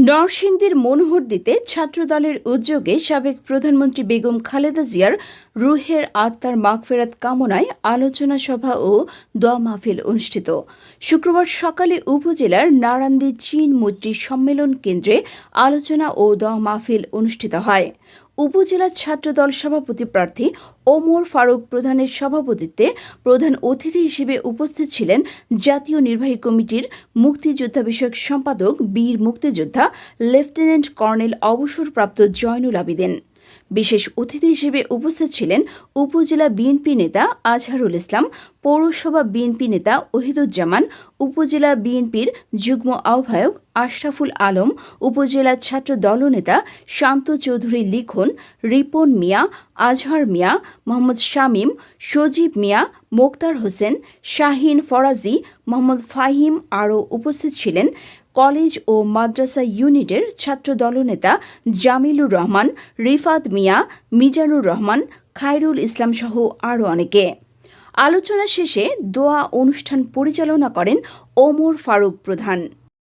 নরসিংদীর মনোহরদীতে ছাত্রদলের উদ্যোগে সাবেক প্রধানমন্ত্রী বেগম খালেদা জিয়ার রুহের আত্মার মাগফেরাত কামনায় আলোচনা সভা ও দোয়া মাহফিল অনুষ্ঠিত। শুক্রবার সকালে উপজেলার নারান্দি চীন মৈত্রী সম্মেলন কেন্দ্রে আলোচনা ও দোয়া মাহফিল অনুষ্ঠিত হয়। উপজেলা ছাত্রদল সভাপতি প্রার্থী ওমর ফারুক প্রধানের সভাপতিত্বে প্রধান অতিথি হিসেবে উপস্থিত ছিলেন জাতীয় নির্বাহী কমিটির মুক্তিযোদ্ধা বিষয়ক সম্পাদক বীর মুক্তিযোদ্ধা লেফটেন্যান্ট কর্নেল অবসরপ্রাপ্ত জয়নুল আবেদিন। বিশেষ অতিথি হিসেবে উপস্থিত ছিলেন উপজেলা বিএনপি নেতা আজহারুল ইসলাম, পৌরসভা বিএনপি নেতা ওহিদুজ্জামান, উপজেলা বিএনপির যুগ্ম আহ্বায়ক আশরাফুল আলম, উপজেলা ছাত্র দলনেতা শান্ত চৌধুরী লিখন, রিপন মিয়া, আজহার মিয়া, মোহাম্মদ শামীম, সজীব মিয়া, মোক্তার হোসেন, শাহিন ফরাজি, মোহাম্মদ ফাহিম আরও উপস্থিত ছিলেন কলেজ ও মাদ্রাসা ইউনিটের ছাত্র দলনেতা জামিলুর রহমান, রিফাত মিয়া, মিজানুর রহমান, খায়রুল ইসলাম সহ আরও অনেকে। আলোচনা শেষে দোয়া অনুষ্ঠান পরিচালনা করেন ওমর ফারুক প্রধান।